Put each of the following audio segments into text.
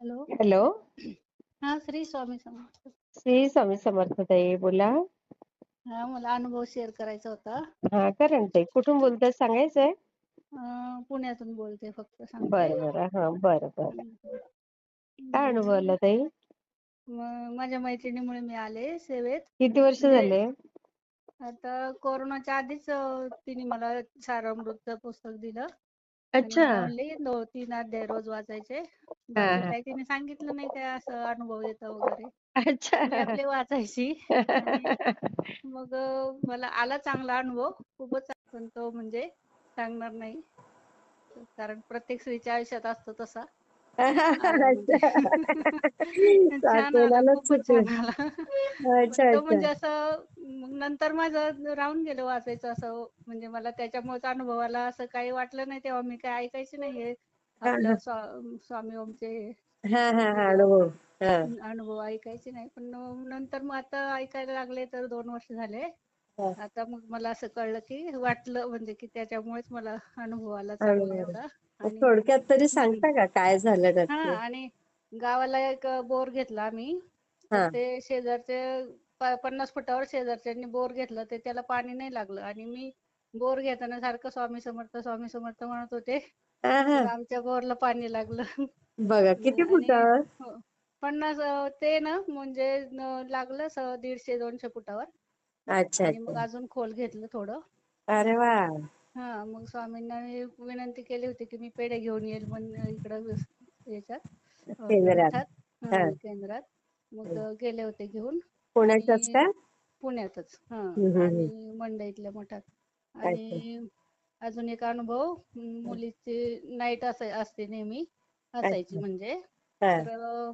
Hello. Hello. हा, श्री स्वामी समर्थ. श्री स्वामी समर्थ ताई, बोला. हा, मला अनुभव शेअर करायचा होता. हा, करा ना ताई. कुठून बोलताय सांगायचंय? पुण्यातून बोलते, फक्त सांगते. बरं बरं, हा बरं बरं. काय अनुभव हम्म. आला ताई? माझ्या मैत्रिणीमुळे मी आले सेवेत. किती वर्ष म्हणजे झाले? आता कोरोनाच्या आधीच तिने मला सारामृतचं पुस्तक दिलं आणि अच्छा. मला म्हणले 2-3 अध्याय रोज वाचायचे. हा बाकी हा. काही तिने सांगितलं नाही, काय असं अनुभव येतं वगैरे. मी अच्छा. आपले वाचायची आणि मग मला आला चांगला अनुभव, खूपच. पण तो म्हणजे सांगणार नाही, कारण प्रत्येक स्त्रीच्या आयुष्यात असतो तसा. आला म्हणजे अच्छा. छान आला, कोणालाच खूपच चुकलं. छान आला. पण अच्छा तो अच्छा. म्हणजे असं मग नंतर माझं राहून गेलं वाचायचं. असं म्हणजे मला त्याच्यामुळेच अनुभवाला असं काही वाटलं नाही. तेव्हा मी काय ऐकायचे नाही हे हा आपलं हा. स्वामी ओमचे हा हा हा, व्हिडिओ, अनुभव. हा अनुभव ऐकायचे नाही. पण नंतर मग आता ऐकायला लागले तर 2 वर्ष झाले. हा. आता मग मला असं कळलं की वाटलं म्हणजे की त्याच्यामुळेच मला अनुभव आला चांगला अनुभव. एवढा. मग आणि थोडक्यात तरी सांगता का काय झालं हा, नक्की? आणि गावाला एक बोर घेतला आम्ही. तर हा ते शेजारचे 50 फुटावर शेजारच्यांनी बोर घेतलं, ते त्याला पाणी नाही लागलं. आणि मी बोर घेताना सारखं स्वामी समर्थ स्वामी समर्थ म्हणत होते, हा हा. तर आमच्या बोरला पाणी लागलं. बघा किती आणि फुटावर? हो, 50 ते ना म्हणजे लागलं 150-200 फुटावर. अच्छा आणि मग अच्छा. अजून खोल घेतलं थोडं. अरे वा. हा, मग स्वामींना मी विनंती केली होती की मी पेढे घेऊन येईल पण इकडं याच्यात आपल्या केंद्रात. मठात, हा. केंद्रात. मग गेले होते घेऊन. पुण्याच्याच आणि का? पुण्यातच, हा, हम्म. आणि मंडईतल्या मठात. अच्छा. आणि अजून एक अनुभव, मुलीची नाईट असते नेहमी, असायची अच्छा. म्हणजे. हा. तर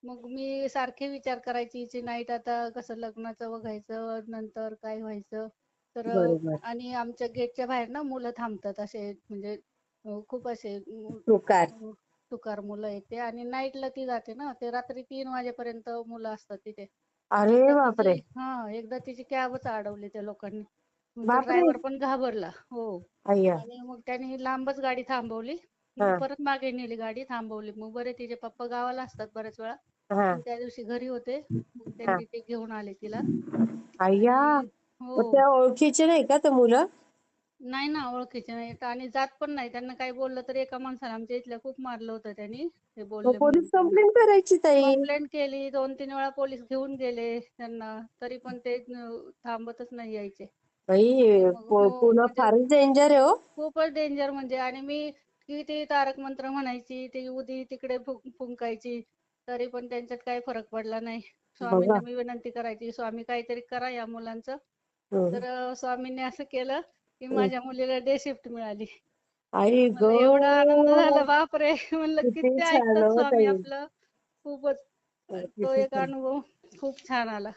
मग मी सारखे विचार करायची, हिची नाईट आता कसं लग्नाचं बघायचं, नंतर काय व्हायचं. तर बरोबर. आणि आमच्या गेटच्या बाहेर ना मुलं थांबतात असे, म्हणजे खूप असे तुकार. तुकार मुलं येते. आणि नाईटला ती जाते ना, ते रात्री 3 वाजेपर्यंत मुलं असतात तिथे. अरे बापरे. एकदा तिची कॅबच अडवली त्या लोकांनी. मग तो बापरे. ड्रायव्हर पण घाबरला. हो. अय्या. आणि मग त्याने लांबच गाडी थांबवली. हा परत मागे नेली गाडी, थांबवली. मग बरे तिचे पप्पा गावाला असतात बऱ्याच वेळा. हा मग त्या दिवशी घरी होते, मग हा. त्यांनी ते घेऊन आले तिला. अय्या. आणि मग हो, त्या ओळखीचे नाही का ते मुलं? नाही ना, ओळखीचे नाहीत आणि जात पण नाही. त्यांना काही बोललं तर एका माणसाने आमच्या इथल्या खूप मारलं होतं त्यांनी, ते मग बोलले म्हणून पोलीस त्यांना. कंप्लेंट करायची ताई. कंप्लेंट केली, 2-3 वेळा पोलीस घेऊन गेले त्यांना, तरी पण ते थांबतच नाही यायचे. आणि बाई, मग हो, पुन्हा म्हणजे फारच डेंजर आहे हो. खूपच डेंजर म्हणजे. आणि मी किती तारक मंत्र म्हणायची, ते उदी तिकडे फुंकायची, तरी पण त्यांच्यात काही फरक पडला नाही. बघा. स्वामींना मी विनंती करायची, स्वामी काहीतरी करा या मुलांचं. हम्म. तर स्वामींनी असं केलं की हम्म. माझ्या मुलीला डे शिफ्ट मिळाली. आई ग. मला एवढा आनंद झाला, बापरे. म्हणलं किती किती छान ऐकतात हो स्वामी ताई. आपलं. खूपच. तो किती एक छान. अनुभव खूप छान आला.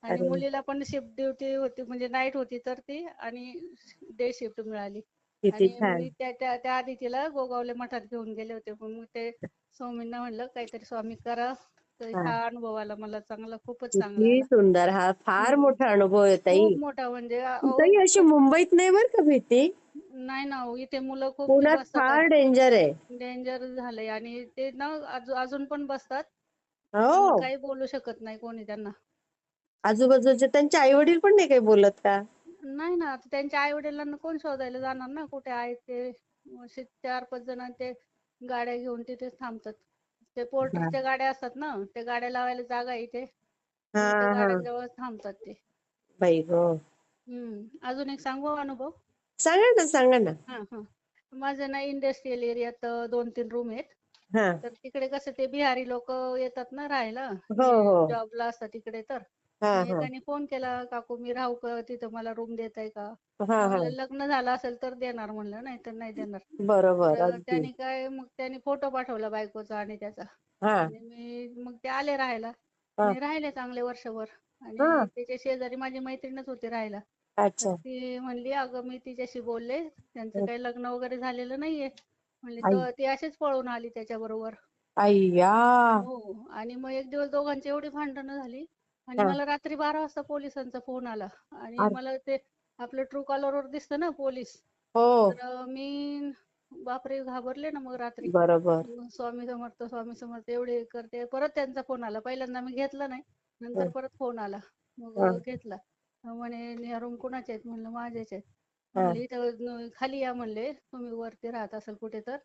आणि अरे मुलीला पण शिफ्ट ड्युटी होती, म्हणजे नाईट होती तर ती, आणि डे शिफ्ट मिळाली. किती आणि छान. मी त्या आधी तिला गोगावले मठात घेऊन गेले होते. पण मग ते स्वामींना म्हणलं काहीतरी स्वामी करा. तर हा. हा अनुभव आला मला चांगला, खूपच चांगला किती आला. सुंदर. हा फार मोठा अनुभव आहे ताई. खूप मोठा म्हणजे ताई अशी खूप. मुंबईत नाही बर का भीती. नाही ना हो, इथे मुलं खूप पुण्यात बसतात. फार डेंजर आहे. डेंजर झालंय. आणि ते ना अजून पण बसतात. पण हो. काही बोलू शकत नाही कोणी त्यांना. आजूबाजूचे त्यांचे आई वडील पण नाही काही बोलत का? नाही ना, आता त्यांच्या आई वडिलांना कोण शोधायला जाणार ना, कुठे आहेत ते. असे 4-5 जण ते गाड्या घेऊन तिथेच थांबतात. ते हा पोर्टरच्या गाड्या असतात ना, त्या गाड्या लावायला जागा आहे इथे. हा. मग त्या हा. गाड्यांजवळ थांबतात ते. बाई ग. अजून एक सांगू अनुभव? सांगा ना सांगा ना. हा हा. माझं ना इंडस्ट्रियल एरियात 2-3 रूम आहेत. हा. तर तिकडे कसं ते बिहारी लोक येतात ना राहायला, हो हो. जॉबला असतात तिकडे. तर हा मग हा. एकाने फोन केला, काकू मी राहू का तिथं, मला रूम देताय का? हा हा. म्हणलं लग्न झालं असेल तर देणार, म्हणलं नाही तर नाही देणार. बरोबर तर अगदी. त्याने काय, मग त्याने फोटो पाठवला बायकोचा आणि त्याचा. हा आणि मग ते आले राहायला. हा आणि राहिले चांगले वर्षभर. आणि हा. त्याच्या शेजारी माझी मैत्रीणच होती राहायला. तर अच्छा. ती म्हणली, अगं मी तिच्याशी बोलले, त्यांचं काही लग्न वगैरे झालेलं नाहीये. म्हणली आई. तर ती अशीच पळून आली त्याच्याबरोबर. अय्या. हो. आणि मग एक दिवस दोघांची एवढी भांडणं झाली. आणि हा. मला रात्री 12 वाजता पोलिसांचा फोन आला. आणि अरे. मला ते आपलं ट्रू कॉलरवर दिसतं ना पोलीस. हो. तर मी बापरे घाबरले ना मग रात्री. बरोबर. मग स्वामी समर्थ एवढे करते. परत त्यांचा फोन आला. पहिल्यांदा मी घेतला नाही. नंतर हं, परत फोन आला. मग हं, घेतला. म्हणे ह्या रूम कुणाच्या आहेत? म्हणलं माझ्याच आहेत. हं, म्हणले इथं खाली या म्हणले. तुम्ही वरती राहत असाल कुठे तर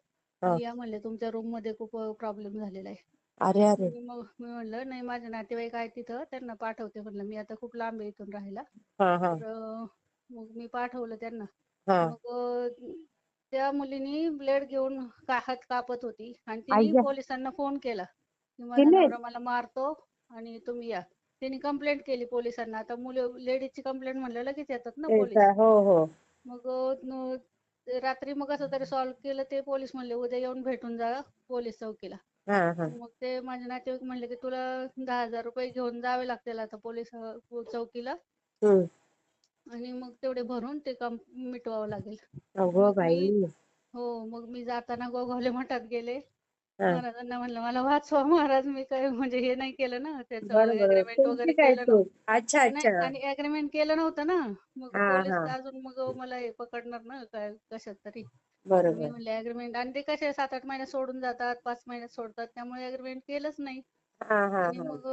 हं. या म्हणले, तुमच्या रूम मध्ये खूप प्रॉब्लेम झालेला आहे. अरे अरे. मग मी म्हणलं नाही, माझे नातेवाईक आहेत तिथं, त्यांना पाठवते म्हणलं, मी आता खूप लांब आहे इथून राहायला. हा हा तर मग मी पाठवलं त्यांना. हा. मग त्या मुलीनी ब्लेड घेऊन हात कापत होती आणि तिने आय्या. पोलिसांना फोन केला की माझा तिने नवरा मला मारतो आणि तुम्ही या. तिने कंप्लेंट केली पोलिसांना. आता लेडीजची कंप्लेंट म्हणलं लगेच येतात ना पोलीस. हो हो. मग ते रात्री मग कसं तरी सॉल्व्ह केलं. ते पोलीस म्हणले उद्या येऊन भेटून जा पोलीस चौकीला. हा हा. मग ते माझे नातेवाईक म्हणले की तुला 10,000 रुपये घेऊन जावे लागतील आता पोलीस चौकीला हम्म. आणि मग तेवढे भरून ते काम मिटवावं लागेल. अगो मग बाई. मी मग मी जाताना गोगावले मठात गेले. हा. महाराजांना म्हणलं मला वाचवा महाराज, मी काय म्हणजे हे नाही केलं ना, त्याचं बरोबर, एग्रीमेंट तुमची वगैरे काय केलं चूक? नव्हतं. अच्छा नाही, अच्छा. आणि एग्रीमेंट केलं नव्हतं ना. मग हा पोलीस हा. अजून मग मला हे पकडणार ना काय कशात तरी. मी बरोबर. म्हणले एग्रीमेंट, आणि ते कसे 7-8 महिन्यात सोडून जातात, 5 महिन्यात सोडतात, त्यामुळे एग्रीमेंट केलंच नाही. हा हा आणि हा. मग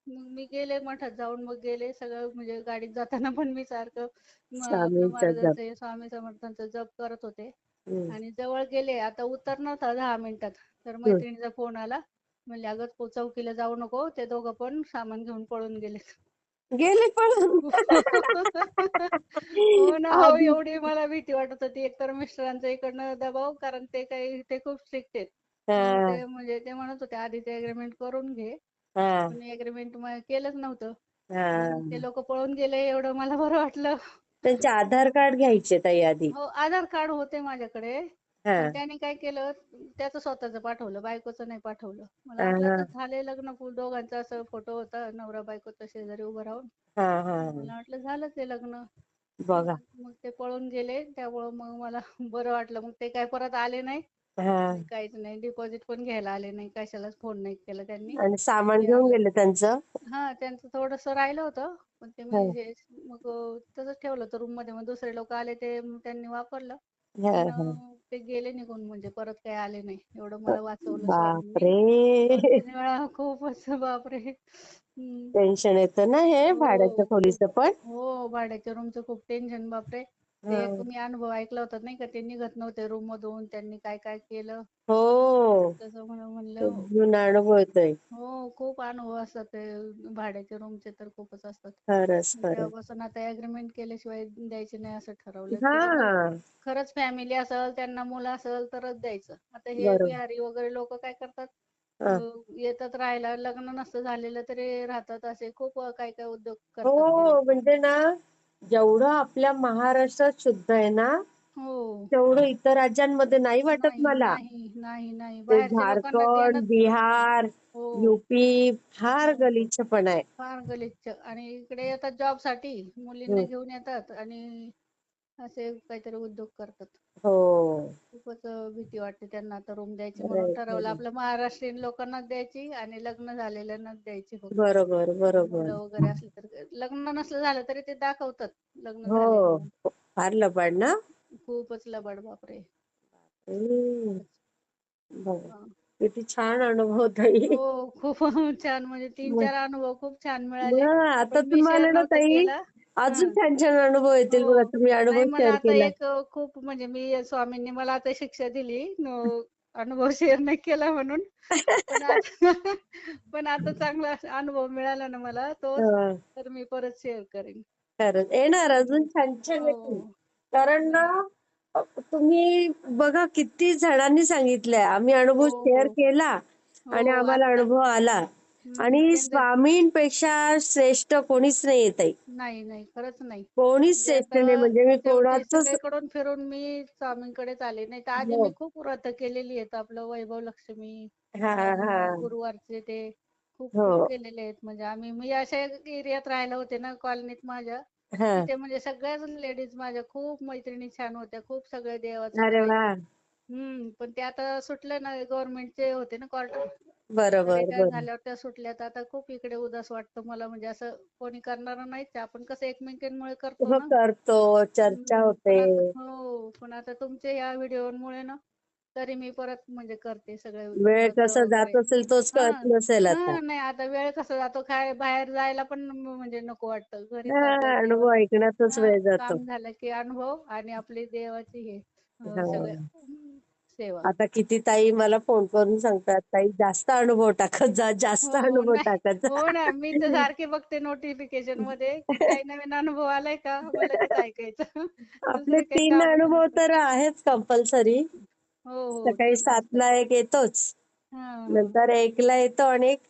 मी गेले मठात जाऊन, मग गेले सगळं म्हणजे गाडीत जाताना पण मी सारखं आपलं स्वामींचा जप. महाराजांचं हे स्वामी समर्थांचं जप करत होते. हम्म. आणि जवळ गेले, आता उतरणार होता 10 मिनिटात, तर हम्म. मैत्रिणीचा फोन आला. म्हणले अगं चौकीला जाऊ नको, ते दोघं पण सामान घेऊन पळून गेले. गेले पळून. हो ना, हो, आधी. एवढी मला भीती वाटत होती. एकतर मिस्टरांचा इकडनं दबाव, कारण ते खूप स्ट्रिक्ट आहेत. मग हा ते म्हणजे ते म्हणत होते आधी ते एग्रीमेंट करून घे, हा पण एग्रीमेंट केलंच नव्हतं. आणि मग ते हा. लोक पळून गेले, एवढं मला बरं वाटलं. त्यांचे आधार कार्ड घ्यायचे ताई आधी. हो, आधार कार्ड होते माझ्याकडे. हा पण त्याने काय केलं, त्याचं स्वतःचं पाठवलं, बायकोचं नाही पाठवलं. मला हा वाटलं हा आता झाले लग्न, दोघांचा असं फोटो होता नवरा बायकोचा शेजारी उभं राहून. हा हा. मला वाटलं झालं ते लग्न. बघा. मग ते पळून गेले, त्यामुळं मग मला बरं वाटलं. मग ते काय परत आले नाही हा. आणि काहीच नाही, डिपॉझिट पण घ्यायला आले नाही, कशालाच फोन नाही केला त्यांनी. आणि सामान ते घेऊन आलं. गेले त्यांचं. हा, त्यांचं थोडंसं राहिलं होतं, पण ते हा मी हे मग तसंच ठेवलं होतं रूम मध्ये. मग दुसरे लोक आले, ते त्यांनी वापरलं. हा पण हा. ते गेले निघून, म्हणजे परत काही आले नाही. एवढं मला वाचवलं स्वामींनी. बापरे. 2-3 वेळा खूपच बापरे. हम्म. टेन्शन येतं ना हे भाड्याच्या हो, खूप. खोलीचं पण. हो, भाड्याच्या रूमचं खूप टेन्शन बापरे. ते एक हा. मी अनुभव ऐकला होता नाही का, ते निघत नव्हते रूम मधून, त्यांनी काय काय केलं हो. तसं खूप म्हणलं. जुना अनुभव येतोय. हो, खूप अनुभव असतात ते भाड्याच्या रूमचे, तर खूपच असतात. खरंच मग खरंच. तेव्हापासून आता एग्रीमेंट केल्याशिवाय द्यायचे नाही असं ठरवलं. किंवा मग हा. खरंच फॅमिली असेल, त्यांना मुलं असेल तरच द्यायचं. आता हे बरोबर. बिहारी वगैरे लोक काय करतात, हा. येतात राहायला, लग्न नसतं झालेलं तरी राहतात, असे खूप काय काय उद्योग करतात ते हो, लोक. म्हणजे ना, जेवढं आपल्या महाराष्ट्रात शुद्ध आहे ना, हो. तेवढं इतर राज्यांमध्ये नाही वाटत नाही, मला. नाही, नाही, नाही. ते बाहेरच्या लोकांना झारखंड, देणंच नाही. बिहार, हो, युपी फार हो. गलिच्छपणा आहे. फार गलिच्छ. आणि इकडे येतात जॉबसाठी, मुलींना हं. घेऊन येतात आणि असे काहीतरी उद्योग करतात. हो. खूपच भीती वाटते त्यांना आता रूम द्यायची. म्हणून खरंय, ठरवलं खरंय. आपलं महाराष्ट्रीयन लोकांनाच द्यायची आणि लग्न झालेल्यांनाच द्यायची फक्त. बरोबर, बरोबर. मुलं वगैरे असली तर, लग्न नसलं झालं तरी ते दाखवतात लग्न झालंय हो. म्हणून. फार लबाड ना? खूपच लबाड बापरे. हं. खूपच. बघा. हा. किती छान अनुभव ताई. हो, खूप छान, म्हणजे मग 3-4 अनुभव खूप छान मिळाले. मग आता पण मी शेअर तुम्हाला ना नव्हता ताई, केला. अजून हं. छान छान अनुभव येतील बघा. हो. तुम्ही नाही, अनुभव मला शेअर आता केला. एक खूप म्हणजे मी स्वामींनी मला आता शिक्षा दिली अनुभव शेअर नाही केला म्हणून. पण आता पण आता चांगला अनुभव मिळाला ना मला तोच, हं. तर मी परत शेअर करेन. खरंच येणार, हं. अजून छान छान येतील. हो. कारण ना, नाही. तुम्ही बघा किती जणांनी सांगितलंय, आम्ही अनुभव हो, शेअर हो. केला आणि हो, आम्हाला आता. अनुभव आला. आणि त्यांचं. स्वामींपेक्षा श्रेष्ठ कोणीच नाही येत आहे. नाही, नाही. खरंच नाही. कोणीच म्हणजे श्रेष्ठ नाही, आता म्हणजे मी शेवटी कोणाचंच. सगळीकडून फिरून मी स्वामींकडेच आले. नाही तर आधी हो. मी खूप व्रत केलेली आहेत. आपलं वैभव लक्ष्मी, हा हा. गुरुवारचे ते खूप हो. खूप केलेले आहेत. म्हणजे मी अशा एरियात राहायला होते ना, कॉलनीत माझ्या, हा. तिथे म्हणजे सगळ्याच लेडीज माझ्या खूप मैत्रिणी छान होत्या. खूप सगळं देवाचं अरे वा. करायच्या. पण ते आता सुटलं ना, गव्हर्नमेंटचे होते ना क्वार्टर. बरोबर रिटायर बरोबर. झाल्यावर त्या सुटल्या तर आता खूप इकडे उदास वाटतं मला, म्हणजे असं कोणी करणारं नाहीच, आपण कसं एकमेकांमुळे करतो हो ना. करतो, चर्चा होते. पण आता तुमच्या या व्हिडिओमुळे ना, तरी मी परत म्हणजे करते सगळे वेळ व्रत कसा वगैरे. जात असेल तोच हा कळत नसेल आता. हा नाही आता वेळ कसा जातो, काय बाहेर जायला पण म्हणजे नको वाटतं, घरीच आपल्या हा, अनुभव देवाचं. ऐकण्यातच हा वेळ जातो. काम झालं की अनुभव आणि आपली देवाची हे सगळं हा. सेवा. आता किती ताई मला फोन करून सांगतात, ताई जास्त अनुभव टाकत जा, जास्त हो अनुभव नाही. टाकत जा. हो ना, मी तर सारखे बघते नोटिफिकेशन मध्ये की काही नवीन अनुभव आलाय का, मग लगेच ऐकायचं. आपले दुसरं काही 3 कामच अनुभव नसतं. तर आहेच कंपल्सरी. हो सकाळी तीन 7 असतात. ला एक येतोच. हा हा. नंतर 1 ला येतो आणि एक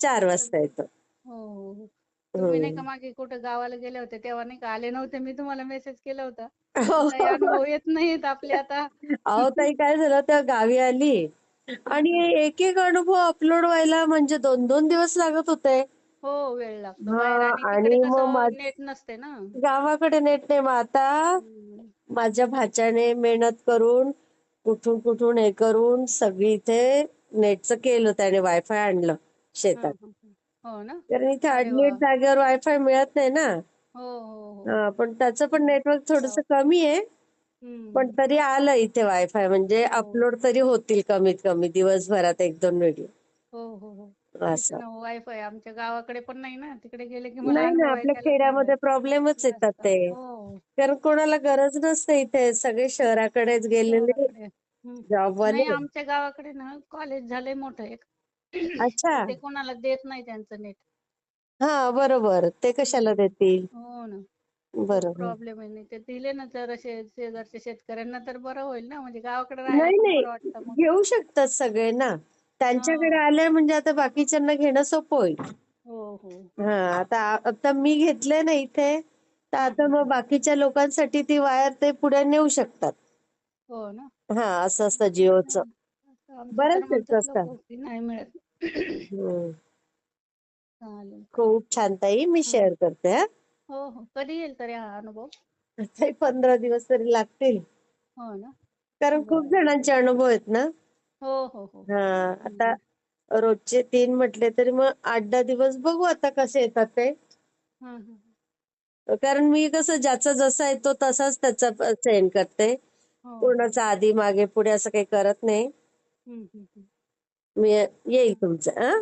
4 वाजता येतो. हो. तुम्ही नाही का हम्म. मागे कुठं गावाला गेले होते तेव्हा नाही का आले नव्हते, मी तुम्हाला मेसेज केला होता की हो, काही हो, हो. अनुभव येत नाहीत आपले आता. अहो ताई काय झालं, त्या गावी आली हा आणि हा. एक एक अनुभव अपलोड व्हायला म्हणजे 2-2 दिवस लागत होते. हो वेळ लागतो बाहेर, हां आणि तिकडे आणि मग कसं नेट नसते ना. गावाकडे नेट नाही. मग आता हम्म. माझ्या भाच्याने मेहनत करून कुठून कुठून हे करून सगळी इथे नेटचं केलं, त्याने वायफाय आणलं हा शेतात. हा हा. हो ना. कारण इथे अरे वा. अडलीट जागेवर वायफाय मिळत नाही ना. पण त्याचं पण हम्म. नेटवर्क थोडस गाव- कमी आहे. पण हम्म. तरी आलं इथे वायफाय, म्हणजे हो अपलोड तरी होतील कमीत कमी दिवसभरात 1-2 व्हिडिओ हो. तेच असं. ना, वायफाय आमच्या गावाकडे पण नाही ना, तिकडे गेले की मला नाही ना, अनुभव आपल्या ऐकायलाच नाही खेड्यामध्ये प्रॉब्लेमच मिळत येतात जास्त. ते. हो कारण कोणाला गरज नसते इथे, सगळे शहराकडेच गेलेले शहराकडे. हम्म. नाही जॉबवाले. आमच्या गावाकडे ना कॉलेज झालंय मोठं एक. अच्छा. तर ते कोणाला देत नाही त्यांचं नेट. हा बरोबर, ते कशाला हम्म. देतील. हो ना. तेच बरोबर. प्रॉब्लेम आहे. नाही ते दिले ना जर शेजारच्या शेतकऱ्यांना तर बरं होईल ना, म्हणजे गावाकडे राहायला नाही पण नाही, बरं वाटतं मग. घेऊ शकतात सगळे ना. त्यांच्याकडे हा. आले म्हणजे आता बाकीच्यांना घेणं सोपं होईल. हो. हा, आता आता मी घेतलंय ना इथे, तर आता मग हम्म. बाकीच्या लोकांसाठी ती वायर ते पुढे नेऊ शकतात. हो ना. हा, असं असतं जिओचं. असं आमचे तर बरंच म्हणतात आहे लोक असतं. की नाही मिळत. हम्म. चालेल. खूप छान ताई, मी हा. शेअर करते हा. हो कधी येईल तरी हा अनुभव. काही 15 दिवस तरी लागतील. हो ना. कारण खूप बरं. जणांचे अनुभव आहेत ना. हो. हा, आता हम्म. रोजचे 3 म्हटले तरी मग 8-10 दिवस बघू आता कसे येतात ते. हम्म. कारण मी कसं ज्याचा जसा येतो तसाच त्याचा सेंड करते. हो. कोणाचा आधी मागे पुढे असं काही करत नाही. हम्म. मी येईल तुमचं हा.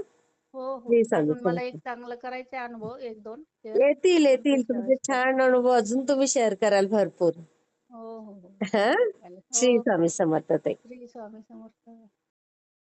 प्लीज सांगू अजून मला एक सांगते. चांगलं करायचे अनुभव, एक दोन शेअर येतील येतील, पुढच्या तुमचे वेळेस करू. छान अनुभव अजून तुम्ही शेअर कराल भरपूर. हो. हा. चालेल. श्री स्वामी समर्थ ताई. श्री स्वामी समर्थ.